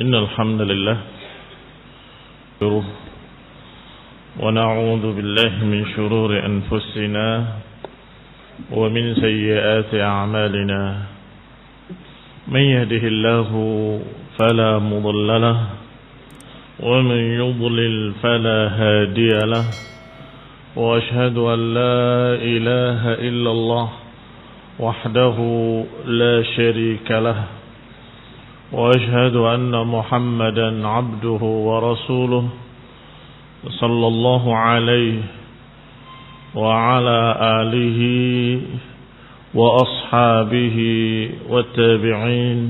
إن الحمد لله ونعوذ بالله من شرور أنفسنا ومن سيئات أعمالنا من يهده الله فلا مضل له ومن يضلل فلا هادي له وأشهد أن لا إله إلا الله وحده لا شريك له وأشهد أن محمدا عبده ورسوله صلى الله عليه وعلى آله وأصحابه والتابعين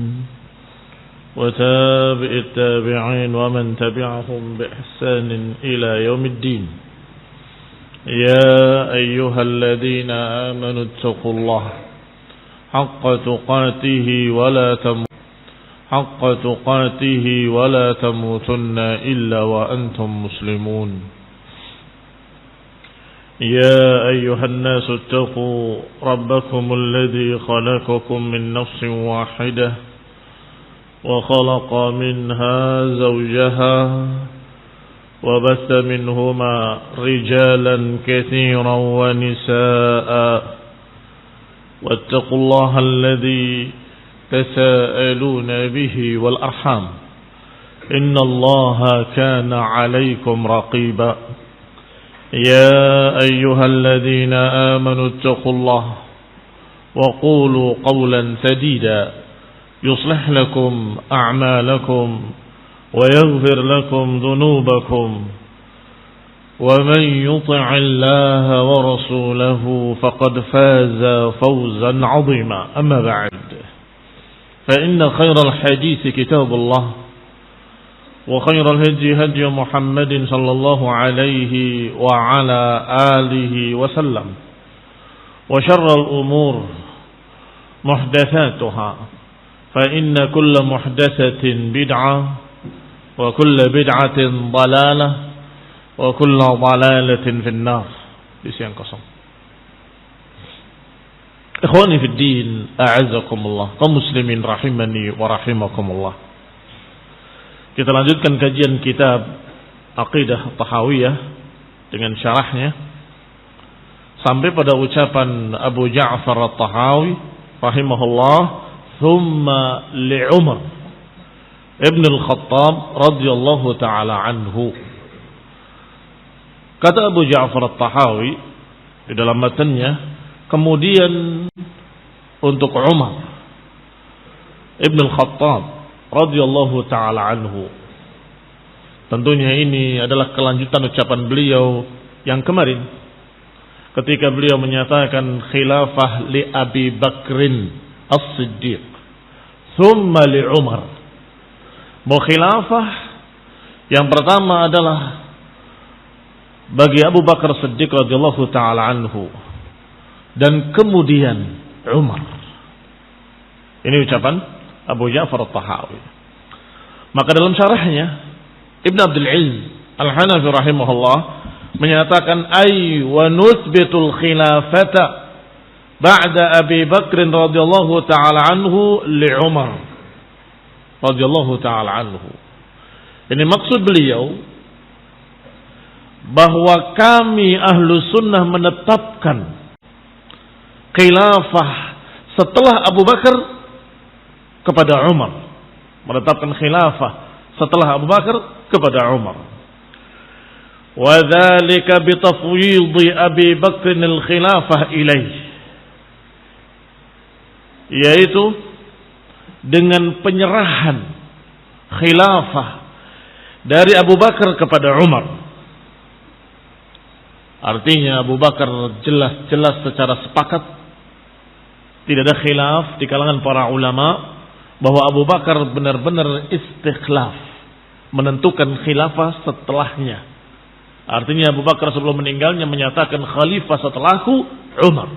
وتابع التابعين ومن تبعهم بإحسان إلى يوم الدين. يا أيها الذين آمنوا اتقوا الله حق تقاته ولا تموتن إلا وأنتم مسلمون. يا أيها الناس اتقوا ربكم الذي خلقكم من نفس واحدة وخلق منها زوجها وبث منهما رجالا كثيرا ونساء واتقوا الله الذي تساءلون به والأرحام إن الله كان عليكم رقيبا. يا أيها الذين آمنوا اتقوا الله وقولوا قولا سديدا يصلح لكم أعمالكم ويغفر لكم ذنوبكم ومن يطع الله ورسوله فقد فاز فوزا عظيما. أما بعد فإن خير الحديث كتاب الله وخير الهدي هدي محمد صلى الله عليه وعلى آله وسلم وشر الأمور محدثاتها فإن كل محدثة بدعة وكل بدعة ضلالة وكل ضلالة في النار. Bisian kosong. Ikhwani fid din, a'azzakumullah, kaum muslimin rahimani wa rahimakumullah. Kita lanjutkan kajian kitab Aqidah Tahawiyah dengan syarahnya sampai pada ucapan Abu Ja'far At-Tahawi rahimahullah, thumma li Umar Ibn Al-Khattab radhiyallahu taala anhu. Kata Abu Ja'far At-Tahawi di dalam matanya, kemudian untuk Umar Ibn Al-Khattab radhiyallahu taala anhu. Tentunya ini adalah kelanjutan ucapan beliau yang kemarin ketika beliau menyatakan khilafah li Abi Bakrin As-Siddiq thumma li Umar. Khilafah yang pertama adalah bagi Abu Bakar Siddiq radhiyallahu taala anhu dan kemudian Umar. Ini ucapan Abu Ja'far At-Tahawi. Maka dalam syarahnya Ibn Abdul Izz Al-Hanafi rahimahullah menyatakan ay wa nuthbitul khilafata ba'da Abi Bakr radhiyallahu ta'ala anhu li Umar radhiyallahu ta'ala anhu. Ini maksud beliau bahwa kami ahlu sunnah menetapkan khilafah setelah Abu Bakar kepada Umar. Menetapkan khilafah setelah Abu Bakar kepada Umar. Wa dzalika bi tafwidhi Abi Bakr al-khilafah ilaih. Yaitu dengan penyerahan khilafah dari Abu Bakar kepada Umar. Artinya Abu Bakar jelas-jelas secara sepakat, tidak ada khilaf di kalangan para ulama bahwa Abu Bakar benar-benar istikhlaf, menentukan khilafah setelahnya. Artinya Abu Bakar sebelum meninggalnya menyatakan khalifah setelahku Umar.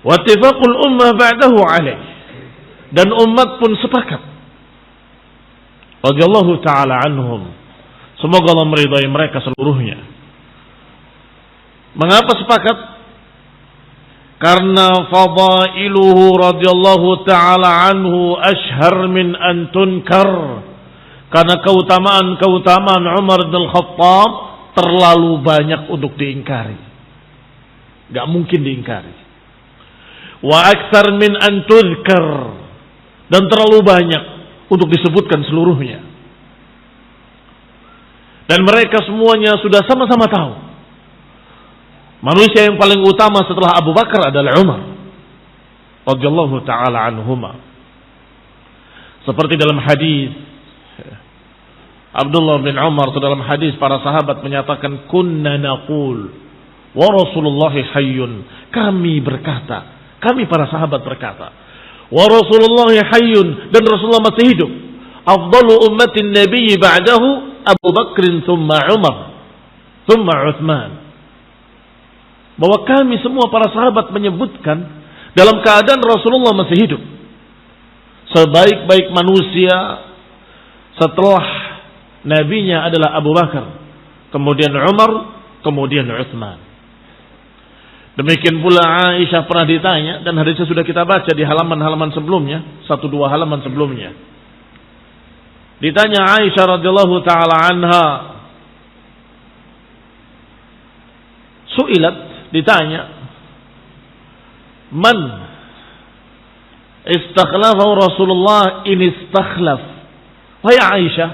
Wa ittifaqul ummah ba'dahu alaih. Dan umat pun sepakat. Radhiyallahu ta'ala anhum. Semoga Allah meridai mereka seluruhnya. Mengapa sepakat? Karena fadailuhu radhiyallahu ta'ala anhu ashhar min an tunkar. Karena keutamaan Umar bin Khattab terlalu banyak untuk diingkari. Gak mungkin diingkari. Wa aktsar min an tuzkar. Dan terlalu banyak untuk disebutkan seluruhnya. Dan mereka semuanya sudah sama-sama tahu. Manusia yang paling utama setelah Abu Bakar adalah Umar radhiyallahu taala anhuma. Seperti dalam hadis Abdullah bin Umar, dalam hadis para sahabat menyatakan kunna naqul wa Rasulullah hayyun. Kami berkata, kami para sahabat berkata, wa Rasulullah hayyun, dan Rasulullah masih hidup. Afdalu ummatin nabiy ba'dahu Abu Bakr thumma Umar thumma Uthman. Bahwa kami semua para sahabat menyebutkan dalam keadaan Rasulullah masih hidup, sebaik-baik manusia setelah nabinya adalah Abu Bakar, kemudian Umar, kemudian Uthman. Demikian pula Aisyah pernah ditanya, dan hadisnya sudah kita baca di halaman-halaman sebelumnya, 1-2 halaman sebelumnya. Ditanya Aisyah radhiyallahu taala anha, su'ilat, ditanya, man istakhlafahu Rasulullah in istakhlaf. Wahai Aisyah,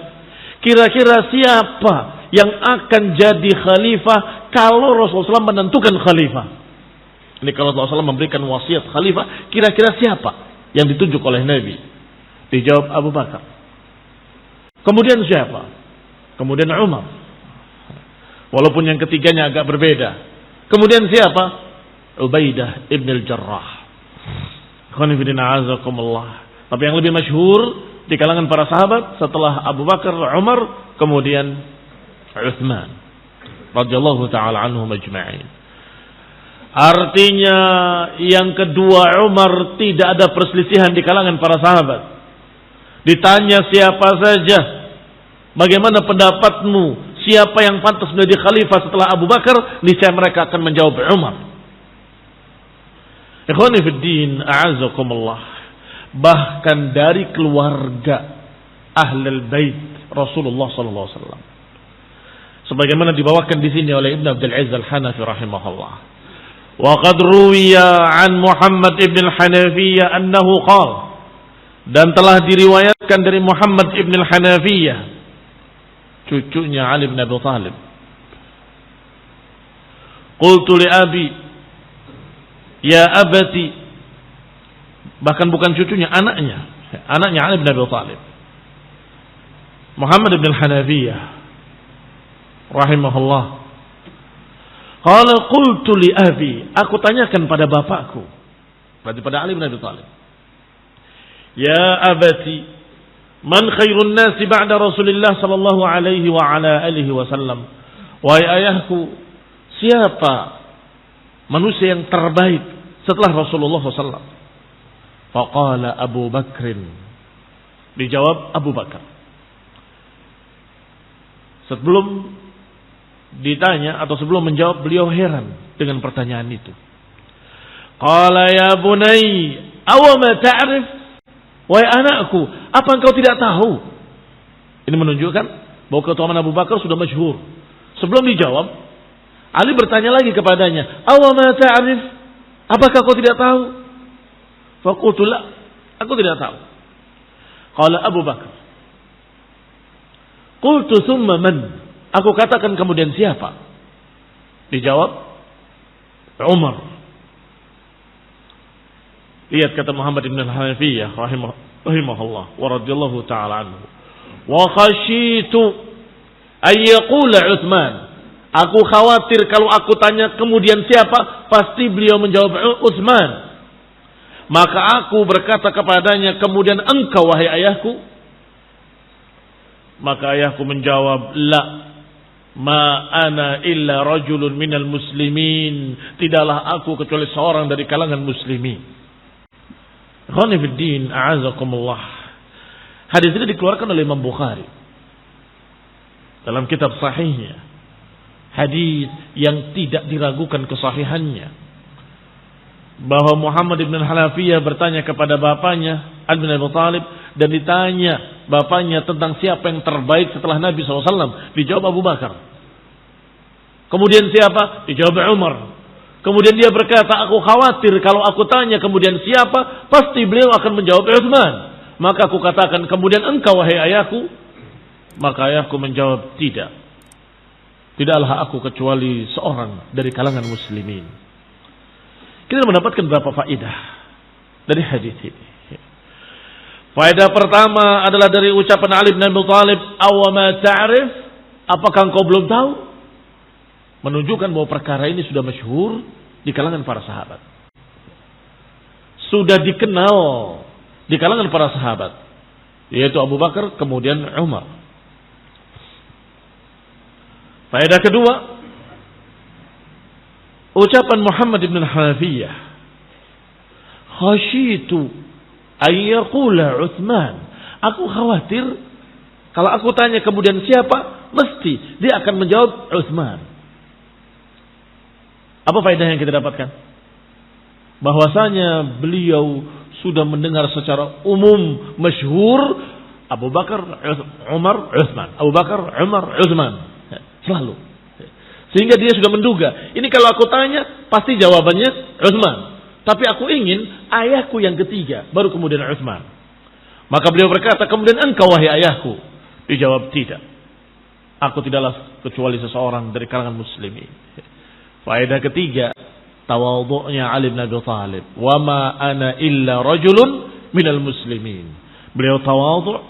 kira-kira siapa yang akan jadi khalifah kalau Rasulullah SAW menentukan khalifah? Ini kalau Rasulullah SAW memberikan wasiat khalifah, kira-kira siapa yang ditunjuk oleh Nabi? Dijawab Abu Bakar. Kemudian siapa? Kemudian Umar. Walaupun yang ketiganya agak berbeda. Kemudian siapa? Ubaidah ibn al-Jarrah. Tapi yang lebih masyhur di kalangan para sahabat setelah Abu Bakar, Umar, kemudian Uthman radhiyallahu taala anhum ajma'in. Artinya yang kedua Umar tidak ada perselisihan di kalangan para sahabat. Ditanya siapa saja, bagaimana pendapatmu, siapa yang pantas menjadi khalifah setelah Abu Bakar, niscaya mereka akan menjawab Umar. Ikhwani fid din, a'azzakumullah. Bahkan dari keluarga Ahlul Bait Rasulullah sallallahu alaihi wasallam, sebagaimana dibawakan di sini oleh Ibnu Abdul Aziz Al-Hanafi rahimahullah. Wa qad ruwiya an Muhammad ibn al-Hanafiyah annahu qala, dan telah diriwayatkan dari Muhammad ibn al-Hanafiyah, cucunya Ali bin Abi Thalib. Qultu li abi, ya abati, bahkan bukan cucunya, anaknya Ali bin Abi Thalib, Muhammad ibn al-Hanafiyah rahimahullah. Qala qultu li abi, aku tanyakan pada bapakku, berarti pada Ali bin Abi Thalib, ya abati, man khairun nasi ba'da Rasulillah sallallahu alaihi wa ala alihi wasallam. Wahai ayahku, siapa manusia yang terbaik setelah Rasulullah SAW? Faqala Abu Bakrin, dijawab Abu Bakar. Sebelum ditanya atau sebelum menjawab, beliau heran dengan pertanyaan itu. Qala ya bunai, awama ta'rif? Wahai anakku, apa engkau tidak tahu? Ini menunjukkan bahwa keutamaan Abu Bakar sudah masyhur. Sebelum dijawab, Ali bertanya lagi kepadanya, awama ta'rif? Apakah kau tidak tahu? Faqultu la, aku tidak tahu. Qala Abu Bakar, qultu thumma man? Aku katakan kemudian siapa? Dijawab Umar. Lihat kata Muhammad ibn al-Hanafiyah rahimahullah wa radhiyallahu ta'ala anhu. Wa khashitu ay yaqula Uthman. Aku khawatir kalau aku tanya kemudian siapa, pasti beliau menjawab Uthman. Maka aku berkata kepadanya, kemudian engkau wahai ayahku? Maka ayahku menjawab, la, ma ana illa rajulun minal muslimin. Tidaklah aku kecuali seorang dari kalangan muslimin. Ikhwani fid din, a'azakumullah. Hadis ini dikeluarkan oleh Imam Bukhari dalam kitab sahihnya. Hadis yang tidak diragukan kesahihannya. bahwa Muhammad ibn Hanafiyah bertanya kepada bapaknya Ali bin Abi Thalib, dan ditanya bapaknya tentang siapa yang terbaik setelah Nabi SAW. Dijawab Abu Bakar. Kemudian siapa? Dijawab Umar. Kemudian dia berkata, aku khawatir kalau aku tanya kemudian siapa, pasti beliau akan menjawab Utsman. Maka aku katakan, kemudian engkau wahai ayahku. Maka ayahku menjawab, tidak. Tidaklah aku kecuali seorang dari kalangan muslimin. Kita mendapatkan beberapa faedah dari hadis ini. Faedah pertama adalah dari ucapan Ali bin Abi Thalib, "Awama ta'rif?" Apakah engkau belum tahu? Menunjukkan bahwa perkara ini sudah masyhur di kalangan para sahabat. Sudah dikenal di kalangan para sahabat, yaitu Abu Bakar, kemudian Umar. Faedah kedua, ucapan Muhammad ibn Hanafiyah, "Khasyitu ayyaqula Utsman." Aku khawatir kalau aku tanya kemudian siapa, mesti dia akan menjawab Utsman. Apa faedah yang kita dapatkan? Bahwasanya beliau sudah mendengar secara umum masyhur Abu Bakar, Umar, Utsman. Abu Bakar, Umar, Utsman. Selalu. Sehingga dia sudah menduga, ini kalau aku tanya pasti jawabannya Utsman. Tapi aku ingin ayahku yang ketiga, baru kemudian Utsman. Maka beliau berkata, kemudian engkau wahai ayahku. Dijawab, tidak. Aku tidaklah kecuali seseorang dari kalangan muslimin. Faedah ketiga, tawadhu'nya Ali bin Abi Thalib. Wa ma ana illa rajulun minal muslimin. Beliau tawadhu',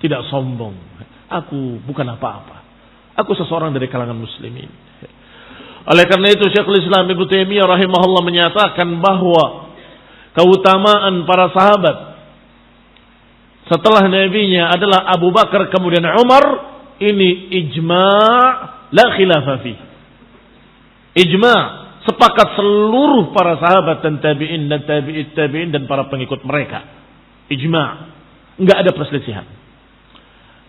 tidak sombong. Aku bukan apa-apa. Aku seseorang dari kalangan muslimin. Oleh karena itu Syekhul Islam Ibnu Taimiyah rahimahullah menyatakan bahwa keutamaan para sahabat setelah nabinya adalah Abu Bakar kemudian Umar, ini ijma' la khilafa fi. Ijma', sepakat seluruh para sahabat dan tabi'in dan tabi'it tabi'in dan para pengikut mereka. Ijma', enggak ada perselisihan.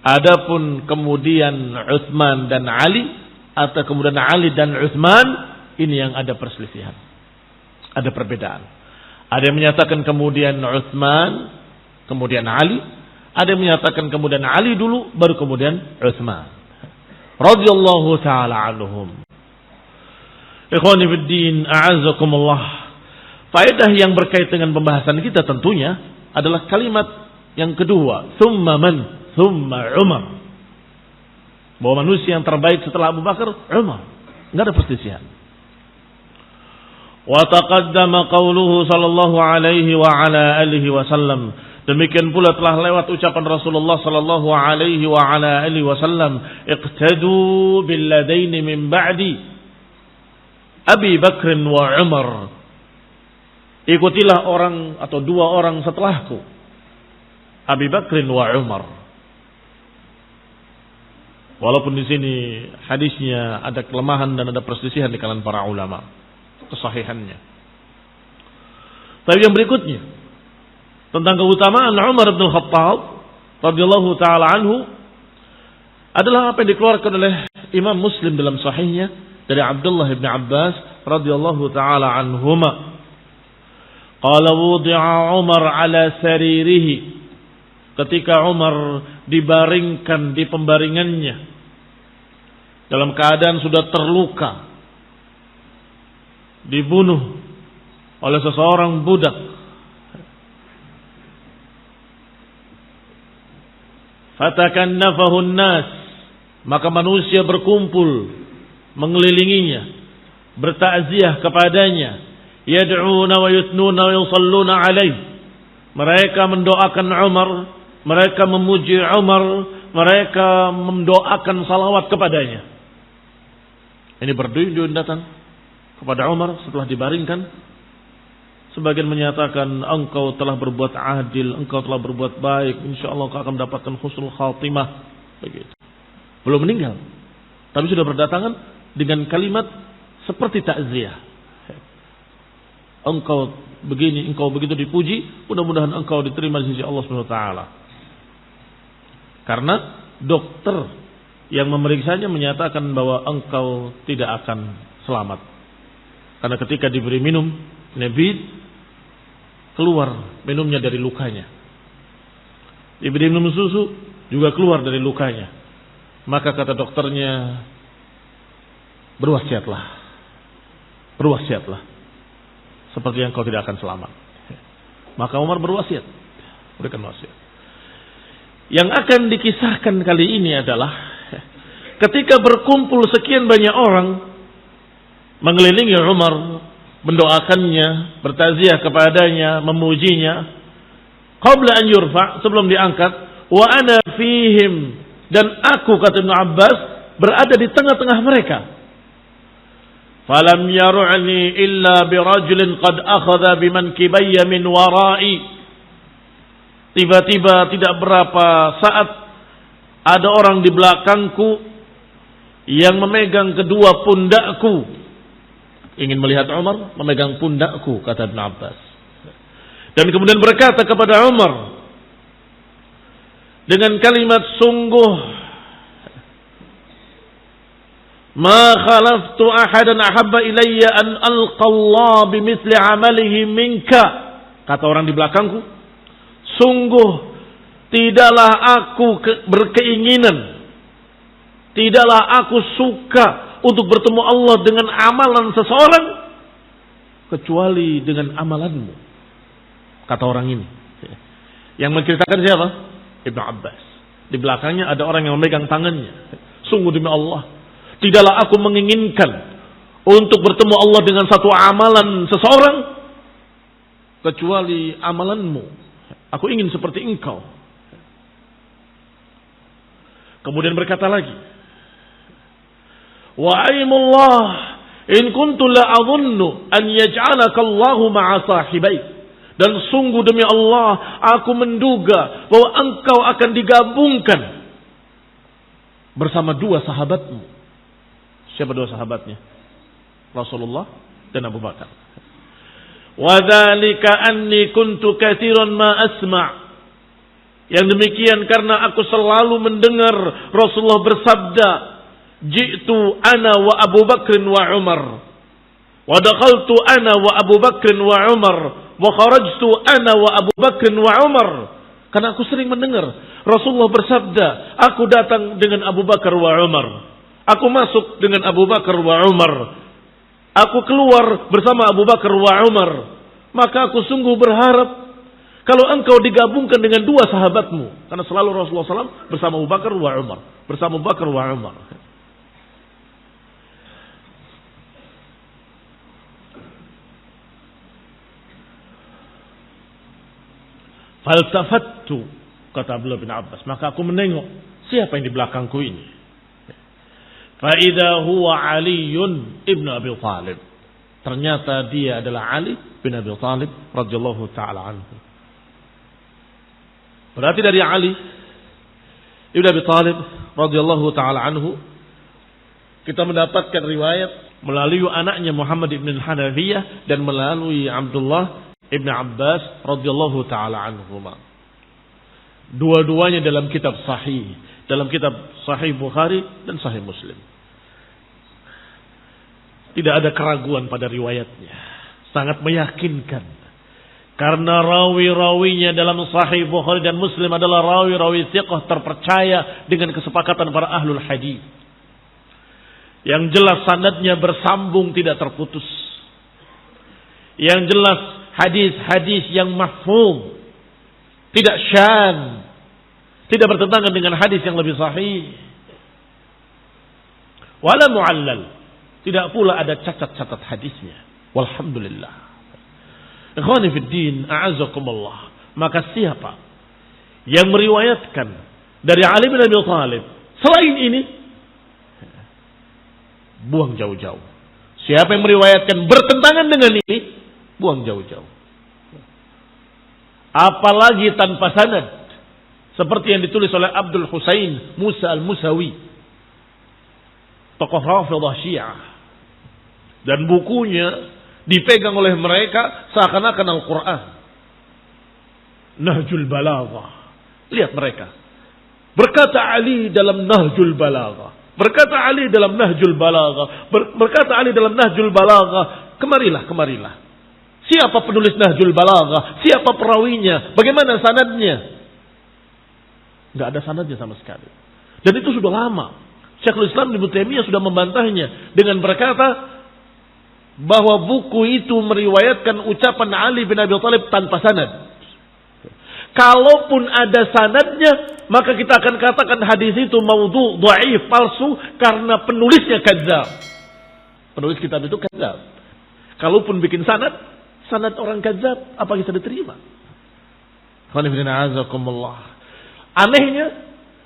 Adapun kemudian Utsman dan Ali, atau kemudian Ali dan Utsman, ini yang ada perselisihan. Ada perbedaan. Ada yang menyatakan kemudian Utsman, kemudian Ali. Ada yang menyatakan kemudian Ali dulu, baru kemudian Utsman. Radhiyallahu ta'ala anhum. Ikhwani fiddin, a'azzakumullah. Faedah yang berkait dengan pembahasan kita tentunya adalah kalimat yang kedua, thumma man? Thumma Umar. Bahwa manusia yang terbaik setelah Abu Bakar, Umar. Enggak ada perselisihan. Wa taqaddama qauluhu sallallahu alaihi wa ala alihi wasallam. Demikian pula telah lewat ucapan Rasulullah sallallahu alaihi wa ala alihi wasallam, iqtadu bil ladaini min ba'di Abi Bakr wa Umar. Ikutilah orang atau dua orang setelahku, Abi Bakr wa Umar. Walaupun di sini hadisnya ada kelemahan dan ada perselisihan di kalangan para ulama kesahihannya. Tapi yang berikutnya tentang keutamaan Umar bin Khattab radhiyallahu taala anhu adalah apa yang dikeluarkan oleh Imam Muslim dalam sahihnya dari Abdullah bin Abbas radhiyallahu taala anhuma. Qala wudi'a Umar ala saririhi. Ketika Umar dibaringkan di pembaringannya dalam keadaan sudah terluka, dibunuh oleh seseorang budak, fatakannafahu an-nas, maka manusia berkumpul mengelilinginya, bertakziah kepadanya, yad'una wa yutnuna wa yusalluna alaihi. Mereka mendoakan Umar, mereka memuji Umar, mereka mendoakan salawat kepadanya. Ini berduyun-duyun datang kepada Umar setelah dibaringkan. Sebagian menyatakan, engkau telah berbuat adil, engkau telah berbuat baik, insyaallah kau akan mendapatkan husnul khatimah. Begitu. Belum meninggal, tapi sudah berdatangan dengan kalimat seperti takziah. Engkau begini, engkau begitu dipuji, mudah-mudahan engkau diterima di sisi Allah Subhanahu wa taala. Karena dokter yang memeriksanya menyatakan bahwa engkau tidak akan selamat. Karena ketika diberi minum Nabi keluar minumnya dari lukanya. Diberi minum susu juga keluar dari lukanya. Maka kata dokternya, berwasiatlah. Berwasiatlah. Seperti yang kau tidak akan selamat. Maka Umar berwasiat. Berikan wasiat. Yang akan dikisahkan kali ini adalah ketika berkumpul sekian banyak orang mengelilingi Umar, mendoakannya, bertaziah kepadanya, memujinya, qabla an yurfa, sebelum diangkat, wa ana fihim, dan aku, kata Ibnu Abbas, berada di tengah-tengah mereka. Falam yaru'ni illa birajulin qad akhadha bimankibayya min wara'i. Tiba-tiba tidak berapa saat ada orang di belakangku yang memegang kedua pundakku. Ingin melihat Umar memegang pundakku, kata Ibnu Abbas. Dan kemudian berkata kepada Umar dengan kalimat, sungguh ma khalaftu ahadan ahabba ilayya an alqa Allah bimithli amalihi minka. Kata orang di belakangku, sungguh tidaklah aku berkeinginan, tidaklah aku suka untuk bertemu Allah dengan amalan seseorang kecuali dengan amalanmu. Kata orang ini. Yang menceritakan siapa? Ibnu Abbas. Di belakangnya ada orang yang memegang tangannya. Sungguh demi Allah, tidaklah aku menginginkan untuk bertemu Allah dengan satu amalan seseorang kecuali amalanmu. Aku ingin seperti engkau. Kemudian berkata lagi, wa aimullah in kuntu la adhunnu an yaj'alaka Allahu ma'a sahibaik. Dan sungguh demi Allah, aku menduga bahwa engkau akan digabungkan bersama dua sahabatmu. Siapa dua sahabatnya? Rasulullah dan Abu Bakar. Wa dzalika anni kuntu katsiran ma asma'. Yang demikian karena aku selalu mendengar Rasulullah bersabda, ji'tu ana wa Abu Bakr wa Umar, wa dakhaltu ana wa Abu Bakr wa Umar, wa kharajtu ana wa Abu Bakr wa Umar. Karena aku sering mendengar Rasulullah bersabda, aku datang dengan Abu Bakar wa Umar, aku masuk dengan Abu Bakar wa Umar, aku keluar bersama Abu Bakar wa Umar. Maka aku sungguh berharap kalau engkau digabungkan dengan dua sahabatmu. Karena selalu Rasulullah SAW bersama Abu Bakar wa Umar, bersama Abu Bakar wa Umar. Falsafattu, kata Abdullah bin Abbas, maka aku menengok siapa yang di belakangku ini. Fa idza huwa Aliun ibnu Abi Thalib. Ternyata dia adalah Ali bin Abi Thalib radhiyallahu taala anhu. Berarti dari Ali ibnu Abi Thalib radhiyallahu taala anhu kita mendapatkan riwayat melalui anaknya Muhammad ibn Hanafiyah dan melalui Abdullah Ibn Abbas radhiyallahu taala anhuma. Dua-duanya dalam kitab sahih, dalam kitab Sahih Bukhari dan Sahih Muslim. Tidak ada keraguan pada riwayatnya, sangat meyakinkan. Karena rawi-rawinya dalam Sahih Bukhari dan Muslim adalah rawi-rawi thiqah terpercaya dengan kesepakatan para ahlul hadis. Yang jelas sanadnya bersambung, tidak terputus. Yang jelas hadis-hadis yang mahfuz, tidak syadz, tidak bertentangan dengan hadis yang lebih sahih. Wala mu'allal, tidak pula ada cacat-cacat hadisnya. Walhamdulillah. Ikhwani fid din, a'azzakumullah. Maka siapa yang meriwayatkan dari Ali bin Abi Thalib selain ini, buang jauh-jauh. Siapa yang meriwayatkan bertentangan dengan ini, buang jauh-jauh. Apalagi tanpa sanad, seperti yang ditulis oleh Abdul Husain Musa al-Musawi, tokoh Rafidhah Syiah, dan bukunya dipegang oleh mereka seakan-akan Al-Quran. Nahjul Balaghah. Lihat mereka. Berkata Ali dalam Nahjul Balaghah. Berkata Ali dalam Nahjul Balaghah. Berkata Ali dalam Nahjul Balaghah. Kemarilah. Siapa penulis Nahjul Balaghah? Siapa perawinya? Bagaimana sanadnya? Enggak ada sanadnya sama sekali. Dan itu sudah lama. Syekhul Islam Ibnu Taimiyah sudah membantahnya dengan berkata bahwa buku itu meriwayatkan ucapan Ali bin Abi Thalib tanpa sanad. Kalaupun ada sanadnya, maka kita akan katakan hadis itu maudhu, dhaif, palsu karena penulisnya kadzdzab. Penulis kitab itu kadzdzab. Kalaupun bikin sanad orang kadzdzab, apa bisa diterima? Anehnya,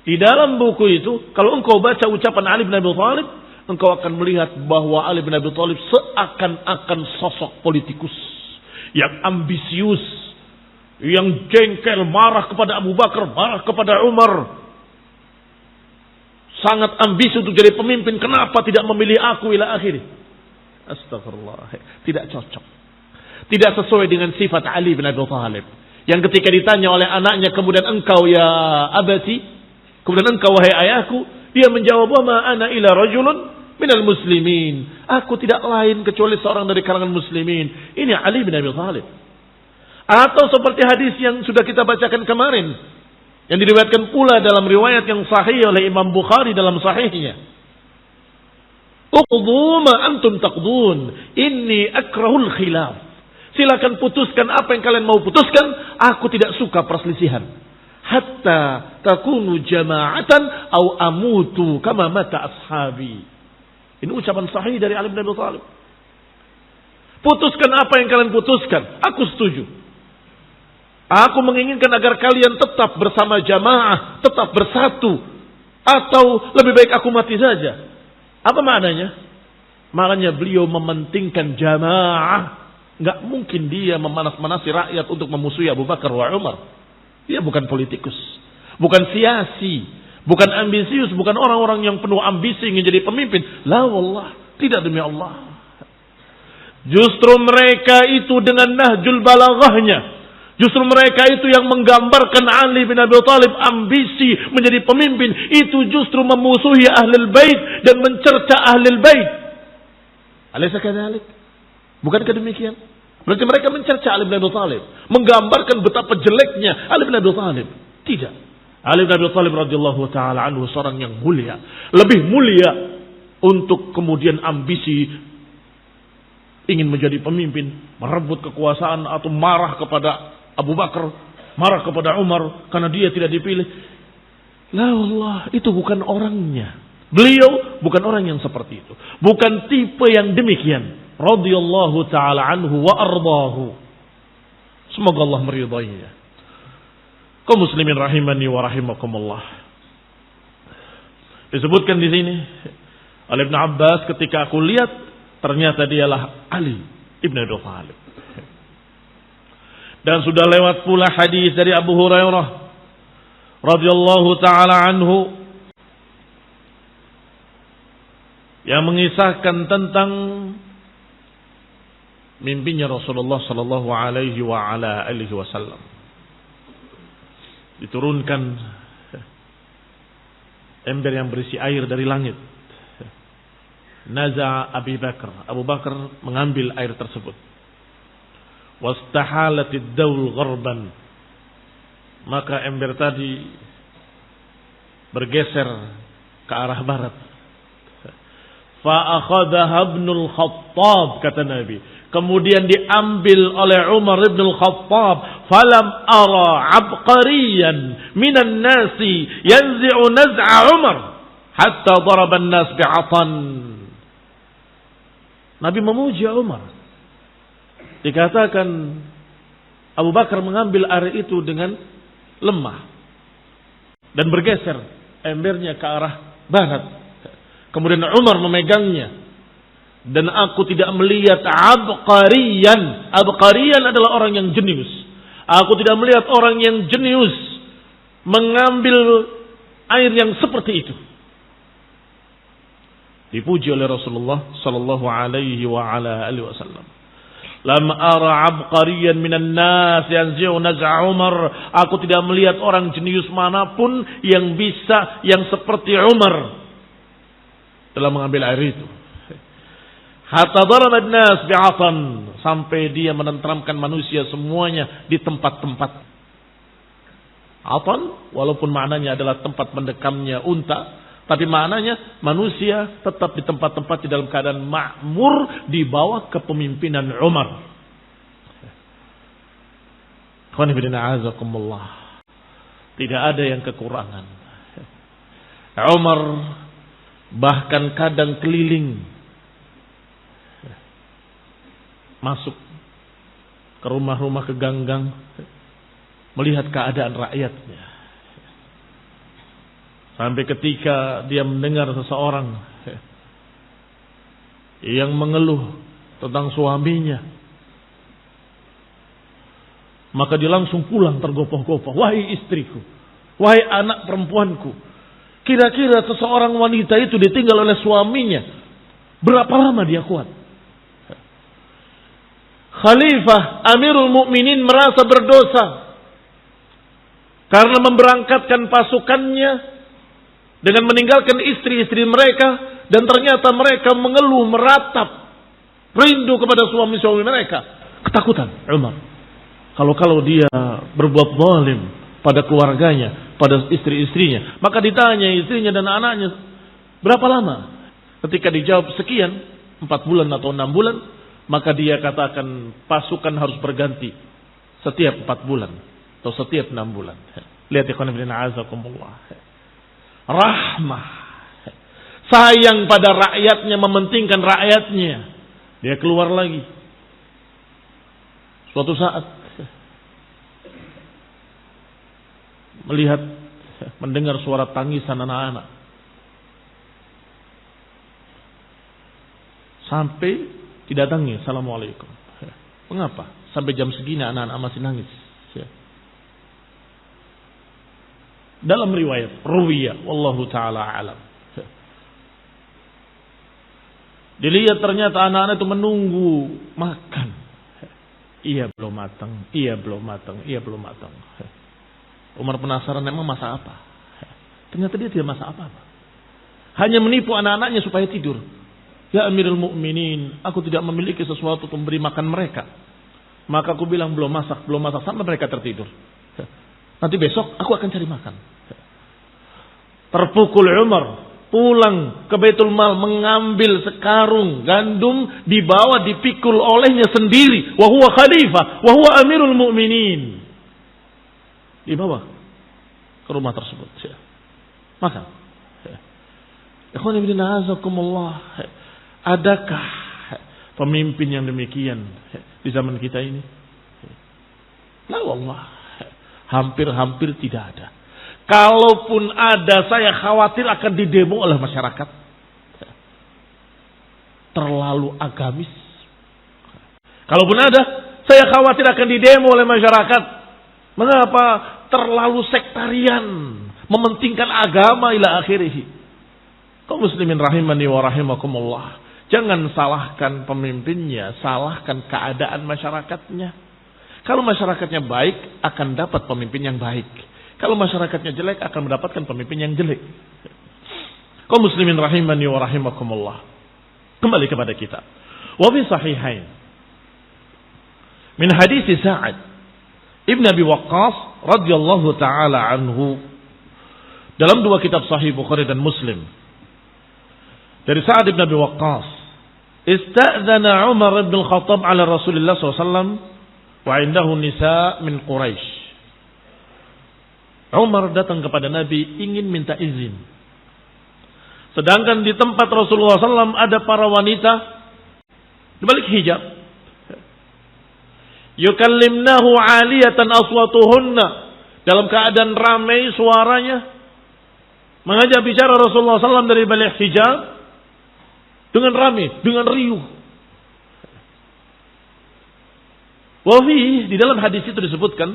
di dalam buku itu, kalau engkau baca ucapan Ali bin Abi Thalib, engkau akan melihat bahwa Ali bin Abi Thalib seakan-akan sosok politikus yang ambisius, yang jengkel, marah kepada Abu Bakar, marah kepada Umar. Sangat ambisius untuk jadi pemimpin. Kenapa tidak memilih aku ila akhirih? Astagfirullah. Tidak cocok. Tidak sesuai dengan sifat Ali bin Abi Thalib. Yang ketika ditanya oleh anaknya, kemudian engkau ya abati, kemudian engkau wahai ayahku, dia menjawab, wa ma ana ila rajulun minal muslimin. Aku tidak lain kecuali seorang dari kalangan muslimin. Ini Ali bin Abi Thalib. Atau seperti hadis yang sudah kita bacakan kemarin, yang diriwayatkan pula dalam riwayat yang sahih oleh Imam Bukhari dalam sahihnya. Uqdu ma antum taqdun, inni akrahul khilaf. Silakan putuskan apa yang kalian mau putuskan, aku tidak suka perselisihan. Hatta takunu jama'atan au amutu kama mata ashabi. Ini ucapan sahih dari Ali bin Abi Thalib. Putuskan apa yang kalian putuskan, aku setuju. Aku menginginkan agar kalian tetap bersama jamaah, tetap bersatu. Atau lebih baik aku mati saja. Apa maknanya? Maknanya beliau mementingkan jamaah. Enggak mungkin dia memanas-manasi rakyat untuk memusuhi Abu Bakar wa Umar. Dia bukan politikus. Bukan siasi. Bukan ambisius. Bukan orang-orang yang penuh ambisi ingin jadi pemimpin. La wallah. Tidak demi Allah. Justru mereka itu dengan Nahjul Balaghahnya. Justru mereka itu yang menggambarkan Ali bin Abi Thalib ambisi menjadi pemimpin. Itu justru memusuhi Ahlul Bait dan mencerca Ahlul Bait. Alaysa kadzalik? Bukankah demikian? Berarti mereka mencerca Ali bin Abi Thalib, menggambarkan betapa jeleknya Ali bin Abi Thalib. Tidak. Ali bin Abi Thalib radhiyallahu taala anhu seorang yang mulia, lebih mulia untuk kemudian ambisi ingin menjadi pemimpin, merebut kekuasaan atau marah kepada Abu Bakar, marah kepada Umar karena dia tidak dipilih. La wallah, itu bukan orangnya. Beliau bukan orang yang seperti itu. Bukan tipe yang demikian. Radhiyallahu ta'ala anhu wa ardahu. Semoga Allah meridainya. Kaum muslimin rahimani wa rahimakumullah. Disebutkan di sini oleh Ibn Abbas, ketika aku lihat ternyata dialah Ali ibn Abi Thalib. Dan sudah lewat pula hadis dari Abu Hurairah radhiyallahu taala anhu yang mengisahkan tentang mimpinya Rasulullah sallallahu alaihi wa ala alihi wasallam. Diturunkan ember yang berisi air dari langit. Naza Abu Bakar. Abu Bakar mengambil air tersebut. Wastahalatid daul gharban. Maka ember tadi bergeser ke arah barat. Fa akhadha Ibnul Khattab, kata Nabi. Kemudian diambil oleh Umar ibn al-Khattab. Falam ara abqariyan minan nasi yanzi'u naz'a Umar hatta daraba an-nas bi'atan. Nabi memuji Umar. Dikatakan Abu Bakar mengambil air itu dengan lemah dan bergeser embernya ke arah barat. Kemudian Umar memegangnya, dan aku tidak melihat abqariyan. Abqariyan adalah orang yang jenius. Aku tidak melihat orang yang jenius mengambil air yang seperti itu. Dipuji oleh Rasulullah sallallahu alaihi wa ala alihi wasallam. Lam ara abqariyan minan nas yanzi'u naz'a Umar. Aku tidak melihat orang jenius manapun yang bisa yang seperti Umar dalam mengambil air itu. Hatta daraba an-nas bi'atan, sampai dia menenteramkan manusia semuanya di tempat-tempat. Atan walaupun maknanya adalah tempat mendekamnya unta, tapi maknanya manusia tetap di tempat-tempat di dalam keadaan makmur di bawah kepemimpinan Umar. Tidak ada yang kekurangan. Umar bahkan kadang keliling masuk ke rumah-rumah, ke gang-gang, melihat keadaan rakyatnya. Sampai ketika dia mendengar seseorang yang mengeluh tentang suaminya, maka dia langsung pulang tergopoh-gopoh. Wahai istriku, wahai anak perempuanku, kira-kira seseorang wanita itu ditinggal oleh suaminya, berapa lama dia kuat? Khalifah Amirul Mukminin merasa berdosa karena memberangkatkan pasukannya dengan meninggalkan istri-istri mereka, dan ternyata mereka mengeluh, meratap, rindu kepada suami-suami mereka. Ketakutan Umar, kalau dia berbuat zalim pada keluarganya, pada istri-istrinya, maka ditanya istrinya dan anaknya, berapa lama? Ketika dijawab sekian, 4 bulan atau 6 bulan, maka dia katakan pasukan harus berganti setiap 4 bulan atau setiap 6 bulan. Lihat ikhwan fillah azakumullah. Rahmah, sayang pada rakyatnya, mementingkan rakyatnya. Dia keluar lagi. Suatu saat melihat, mendengar suara tangisan anak-anak. Sampai didatangi, assalamualaikum. Mengapa? Sampai jam segini anak-anak masih nangis. Dalam riwayat ruwiyah, wallahu taala alam, dilihat ternyata anak-anak itu menunggu makan. Iya belum matang, iya belum matang, iya belum matang. Umar penasaran, memang masak apa? Ternyata dia tidak masak apa-apa, hanya menipu anak-anaknya supaya tidur. Ya Amirul Mukminin, aku tidak memiliki sesuatu untuk memberi makan mereka. Maka aku bilang belum masak sampai mereka tertidur. Nanti besok aku akan cari makan. Terpukul Umar, pulang ke Baitul Mal, mengambil sekarung gandum, dibawa, dipikul olehnya sendiri. Wa huwa khalifah, wa huwa Amirul Mukminin. Dibawa ke rumah tersebut. Makan. Ikhwan fillah azakumullah. Adakah pemimpin yang demikian di zaman kita ini? La wallah. Hampir-hampir tidak ada. Kalaupun ada, saya khawatir akan didemo oleh masyarakat. Terlalu agamis. Kalaupun ada, saya khawatir akan didemo oleh masyarakat. Mengapa? Terlalu sektarian, mementingkan agama ila akhirih. Kaum muslimin rahimani wa rahimakumullah. Jangan salahkan pemimpinnya, salahkan keadaan masyarakatnya. Kalau masyarakatnya baik, akan dapat pemimpin yang baik. Kalau masyarakatnya jelek, akan mendapatkan pemimpin yang jelek. Kaum muslimin rahimani wa rahimakumullah. Kembali kepada kita. Wa fi sahihain min hadis Sa'ad Ibn Abi Waqqas radhiyallahu taala anhu, dalam 2 kitab sahih Bukhari dan Muslim, dari Sa'ad Ibn Abi Waqqas, ista'dzana Umar ibn al-Khattab ala Rasulullah SAW wa indahu nisa min Quraisy. Umar datang kepada Nabi ingin minta izin. Sedangkan di tempat Rasulullah SAW ada para wanita di balik hijab. Yukallimnahu 'aliyatan aswatuhunna, dalam keadaan ramai suaranya, mengajak bicara Rasulullah SAW dari balik hijab dengan ramai, dengan riuh. Wafi, di dalam hadis itu disebutkan,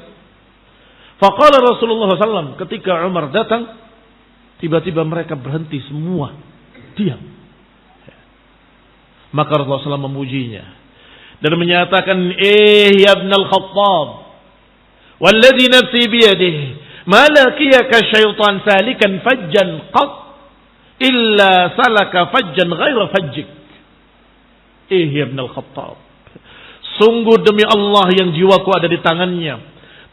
faqala Rasulullah SAW, ketika Umar datang, tiba-tiba mereka berhenti semua, diam. Maka Rasulullah SAW memujinya dan menyatakan, ya ibn al-Khattab, walladhi nafsi biyadihi, ma laqiyaka syaitan salikan fajjan qat illa salaka fajjan ghaira fajjik. Ibn al-Khattab, sungguh demi Allah yang jiwaku ada di tangannya,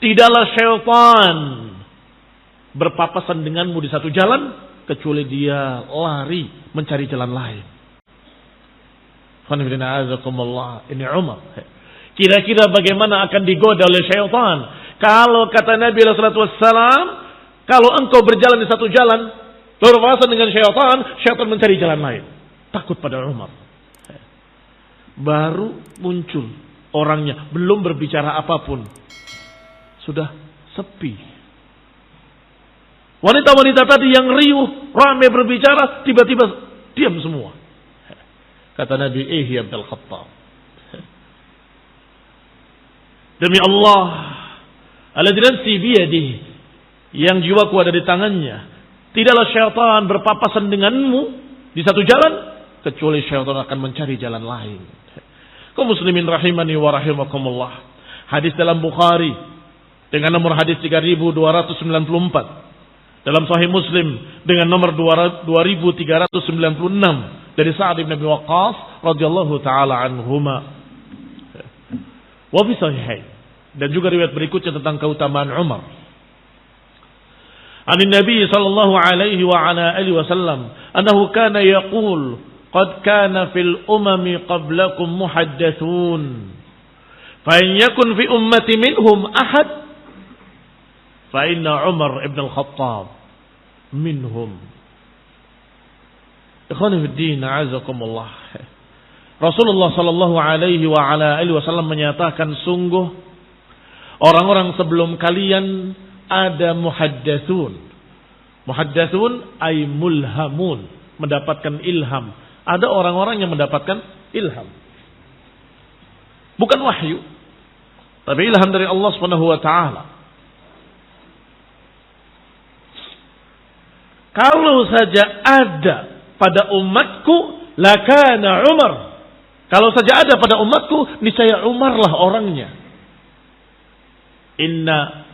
tidaklah syaitan berpapasan denganmu di satu jalan kecuali dia lari mencari jalan lain. Ini Umar. Kira-kira bagaimana akan digoda oleh syaitan? Kalau kata Nabi SAW, kalau engkau berjalan di satu jalan, berpapasan dengan syaitan, syaitan mencari jalan lain. Takut pada Umar. Baru muncul orangnya, belum berbicara apapun, sudah sepi. Wanita-wanita tadi yang riuh, ramai berbicara, tiba-tiba diam semua. Kata Nabi, Ibn al-Khattab, demi Allah, alladzi nafsi biyadihi, yang jiwaku ada di tangannya, tidaklah syaitan berpapasan denganmu di satu jalan kecuali syaitan akan mencari jalan lain. Kaum muslimin rahimani wa rahimakumullah. Hadis dalam Bukhari dengan nomor hadis 3294, dalam Sahih Muslim dengan nomor 2396 dari Sa'ad bin Abi Waqqas radhiyallahu taala anhuma. Wa fi sahihain, dan juga riwayat berikutnya tentang keutamaan Umar. An Nabi sallallahu alaihi wa ala alihi wasallam annahu kana yaqul qad kana fil umami qablakum muhaddathun fa in yakun fi ummati minhum ahad fa inna Umar ibn al-Khattab minhum. Ikhwani fid din, a'azakumullah. Rasulullah sallallahu alaihi wa ala alihi wasallam menyatakan, sungguh orang-orang sebelum kalian ada muhaddatsun. Muhaddatsun ay mulhamun, mendapatkan ilham. Ada orang-orang yang mendapatkan ilham. Bukan wahyu, tapi ilham dari Allah Subhanahu wa taala. Kalau saja ada pada umatku, lakana Umar. Kalau saja ada pada umatku, niscaya Umarlah orangnya. Inna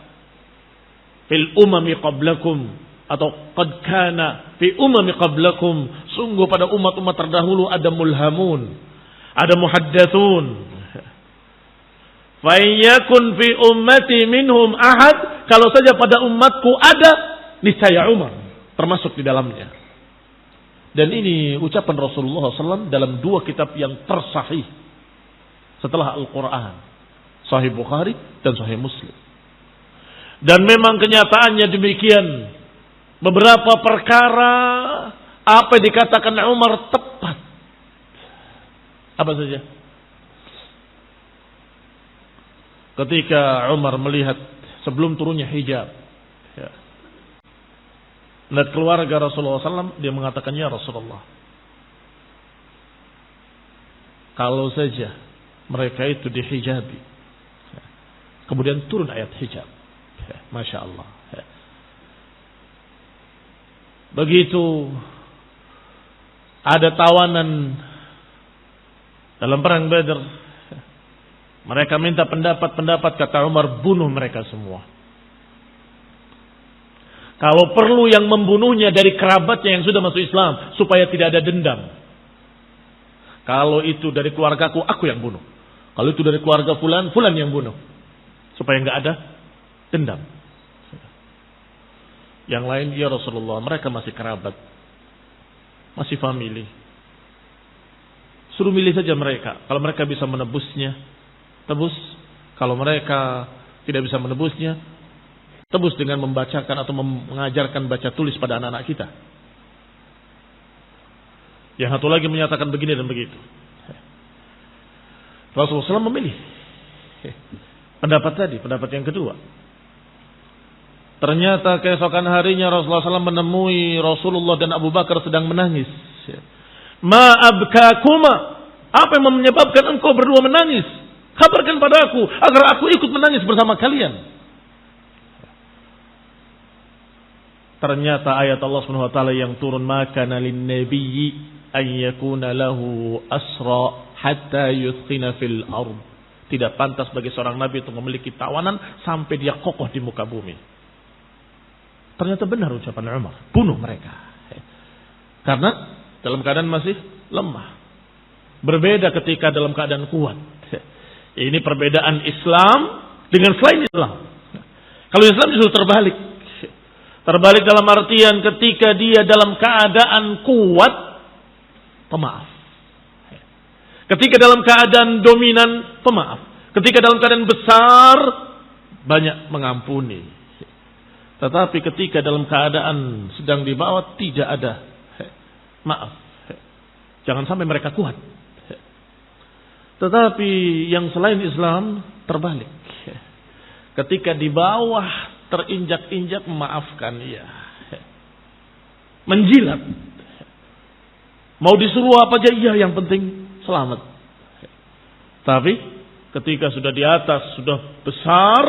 fil umami qablakum, atau qad kana fi umami qablakum, sungguh pada umat-umat terdahulu ada mulhamun, ada muhaddatsun. Fa yakun fi ummati minhum ahad, kalau saja pada umatku ada, niscaya Umar termasuk di dalamnya. Dan ini ucapan Rasulullah SAW dalam dua kitab yang tersahih setelah Al-Quran, Sahih Bukhari dan Sahih Muslim. Dan memang kenyataannya demikian. Beberapa perkara apa yang dikatakan Umar tepat. Apa saja? Ketika Umar melihat sebelum turunnya hijab, ya, melihat keluarga Rasulullah SAW, dia mengatakan, ya Rasulullah, kalau saja mereka itu dihijabi, kemudian turun ayat hijab, Masya Allah. Begitu ada tawanan dalam perang Badar, mereka minta pendapat, kata Umar, bunuh mereka semua. Kalau perlu yang membunuhnya dari kerabatnya yang sudah masuk Islam, supaya tidak ada dendam. Kalau itu dari keluargaku, aku yang bunuh. Kalau itu dari keluarga fulan, fulan yang bunuh. Supaya enggak ada dendam. Yang lain, ya Rasulullah, mereka masih kerabat, masih famili. Suruh milih saja mereka. Kalau mereka bisa menebusnya, tebus. Kalau mereka tidak bisa menebusnya, tebus dengan membacakan atau mengajarkan baca tulis pada anak-anak kita. Yang satu lagi menyatakan begini dan begitu. Rasulullah SAW memilih pendapat tadi, pendapat yang kedua. Ternyata keesokan harinya Rasulullah SAW menemui Rasulullah dan Abu Bakar sedang menangis. Ma abkakuma, apa yang menyebabkan engkau berdua menangis? Kabarkan padaku agar aku ikut menangis bersama kalian. Ternyata ayat Allah Subhanahu wa taala yang turun, maka lin nabiyyi an yakuna lahu asra hatta yuthqina fil ard. Tidak pantas bagi seorang nabi untuk memiliki tawanan sampai dia kokoh di muka bumi. Ternyata benar ucapan Umar, bunuh mereka. Karena dalam keadaan masih lemah. Berbeda ketika dalam keadaan kuat. Ini perbedaan Islam dengan selain Islam. Kalau Islam justru terbalik. Terbalik dalam artian ketika dia dalam keadaan kuat, pemaaf. Ketika dalam keadaan dominan, pemaaf. Ketika dalam keadaan besar, banyak mengampuni. Tetapi ketika dalam keadaan sedang di bawah, tidak ada maaf. Jangan sampai mereka kuat. Tetapi yang selain Islam terbalik. Ketika di bawah terinjak-injak, memaafkan, ya. Menjilat. Mau disuruh apa aja, iya, yang penting selamat. Tapi ketika sudah di atas, sudah besar,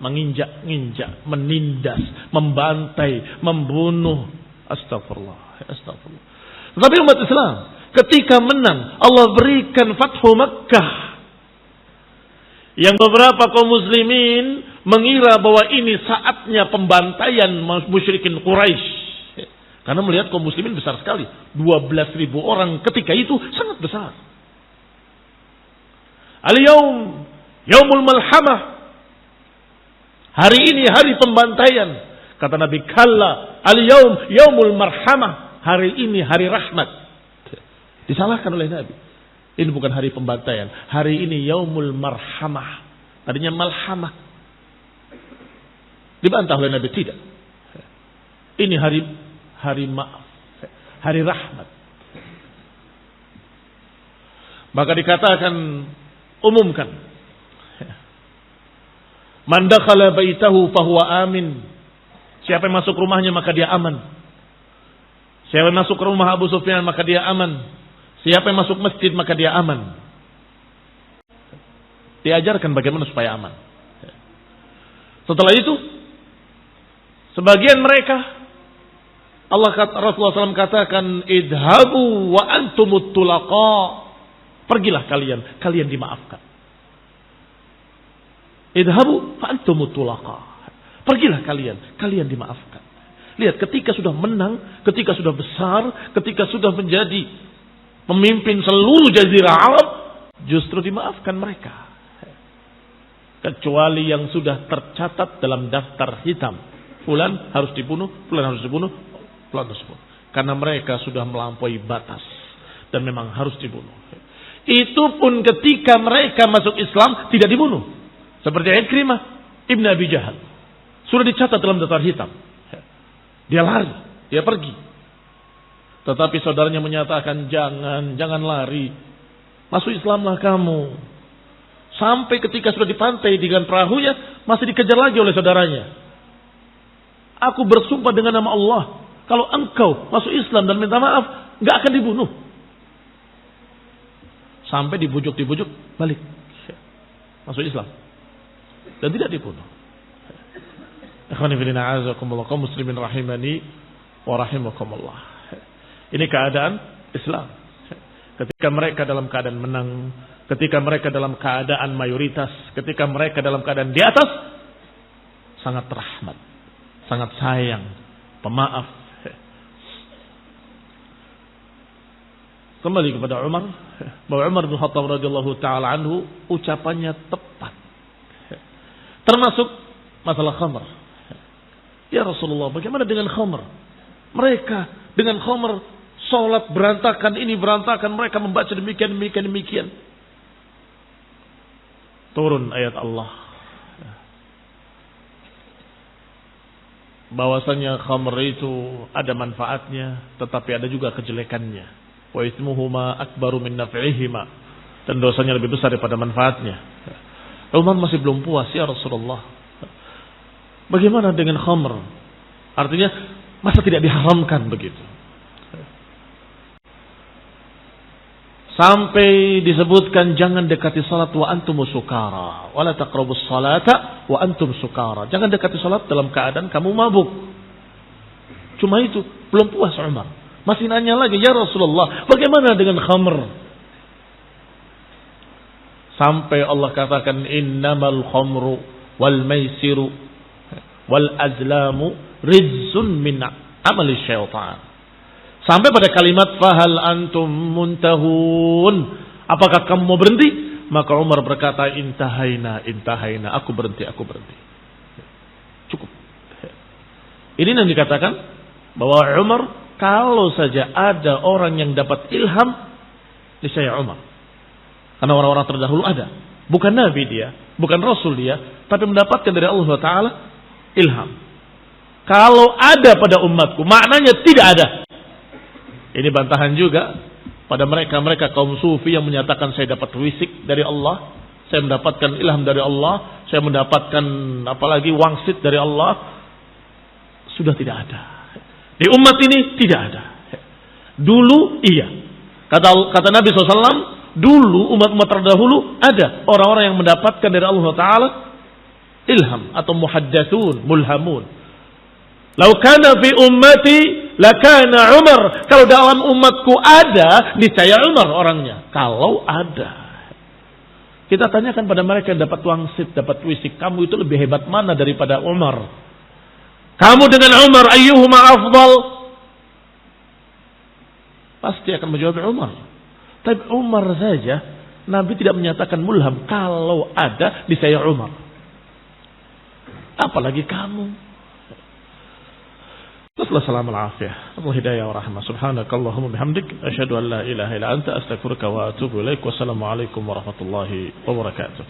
menginjak-injak, menindas, membantai, membunuh. Astagfirullah, astagfirullah. Tetapi umat Islam ketika menang, Allah berikan Fathu Makkah, yang beberapa kaum muslimin mengira bahwa ini saatnya pembantaian musyrikin Quraisy. Karena melihat kaum muslimin besar sekali. 12.000 orang ketika itu sangat besar. Al-yawm yaumul malhamah. Hari ini hari pembantaian. Kata Nabi, kalla al-yawm yaumul marhamah. Hari ini hari rahmat. Disalahkan oleh Nabi. Ini bukan hari pembantaian. Hari ini yaumul marhamah. Tadinya malhamah. Dibantah oleh Nabi, tidak. Ini hari maaf. Hari rahmat. Maka dikatakan, umumkan. Man dakhala baitahu fahuwa amin. Siapa yang masuk rumahnya maka dia aman. Siapa yang masuk ke rumah Abu Sufyan maka dia aman. Siapa yang masuk masjid maka dia aman. Diajarkan bagaimana supaya aman. Setelah itu, sebagian mereka, Rasulullah SAW katakan, idhabu wa antumut tulaqa. Pergilah kalian dimaafkan. Idhabu wa antumut tulaqa. Pergilah kalian dimaafkan. Lihat, ketika sudah menang, ketika sudah besar, ketika sudah menjadi pemimpin seluruh jazirah Arab, justru dimaafkan mereka. Kecuali yang sudah tercatat dalam daftar hitam. Fulan harus dibunuh, fulan harus dibunuh, fulan harus dibunuh. Karena mereka sudah melampaui batas. Dan memang harus dibunuh. Itu pun ketika mereka masuk Islam tidak dibunuh. Seperti Ikrimah Ibn Abi Jahal. Sudah dicatat dalam daftar hitam. Dia lari, dia pergi. Tetapi saudaranya menyatakan, jangan lari. Masuk Islamlah kamu. Sampai ketika sudah dipantai dengan perahunya, masih dikejar lagi oleh saudaranya. Aku bersumpah dengan nama Allah, kalau engkau masuk Islam dan minta maaf, nggak akan dibunuh. Sampai dibujuk, balik. Masuk Islam. Dan tidak dibunuh. Ikhwani fillah, a'azakumullah, kaum muslimin rahimani wa rahimakumullah. Ini keadaan Islam. Ketika mereka dalam keadaan menang, ketika mereka dalam keadaan mayoritas, ketika mereka dalam keadaan di atas, sangat rahmat, sangat sayang, pemaaf. Kembali kepada Umar, bahwa Umar bin Khattab radhiyallahu taala anhu ucapannya tepat. Termasuk masalah khamr. Ya Rasulullah, bagaimana dengan khamr? Mereka dengan khamr salat berantakan, ini berantakan, mereka membaca demikian. Turun ayat Allah. Bahwasanya khamr itu ada manfaatnya, tetapi ada juga kejelekannya. Wa ismuhuma akbaru min naf'ihima. Dan dosanya lebih besar daripada manfaatnya. Umar masih belum puas, ya Rasulullah. Bagaimana dengan khamr? Artinya, masa tidak diharamkan begitu? Sampai disebutkan jangan dekati salat wa antum sukara, wala taqrabus salata wa antum sukara. Jangan dekati salat dalam keadaan kamu mabuk. Cuma itu, belum puas Umar. Masih nanya lagi, ya Rasulullah, bagaimana dengan khamr? Sampai Allah katakan, innamal khamru wal maisiru wal azlamu rizun min amali syaitan. Sampai pada kalimat fahal antum muntahun. Apakah kamu mau berhenti? Maka Umar berkata, intahaina, aku berhenti. Cukup. Ini yang dikatakan bahwa Umar, kalau saja ada orang yang dapat ilham, niscaya Umar. Karena orang-orang terdahulu ada. Bukan Nabi dia, bukan Rasul dia, tapi mendapatkan dari Allah Ta'ala ilham. Kalau ada pada umatku, maknanya tidak ada. Ini bantahan juga pada mereka kaum sufi yang menyatakan saya dapat wisik dari Allah, saya mendapatkan ilham dari Allah, saya mendapatkan apalagi wangsit dari Allah. Sudah tidak ada. Di umat ini tidak ada. Dulu iya. Kata Nabi SAW, dulu umat-umat terdahulu ada orang-orang yang mendapatkan dari Allah Ta'ala ilham atau muhaddatsun, mulhamun. Lau kana fi ummati lakana Umar. Kalau dalam umatku ada, niscaya Umar orangnya. Kalau ada. Kita tanyakan pada mereka yang dapat wangsit, dapat wisik, kamu itu lebih hebat mana daripada Umar? Kamu dengan Umar, ayyuhuma afdal? Pasti akan menjawab Umar. Tapi Umar saja, Nabi tidak menyatakan mulham. Kalau ada, niscaya Umar. Apalagi kamu. Wassalamu alaikum warahmatullahi hidayah wa rahmah. Subhanakallahumma bihamdik asyhadu an la ilaha illa anta astaghfiruka wa atubu ilaik. Wassalamu alaikum warahmatullahi wabarakatuh.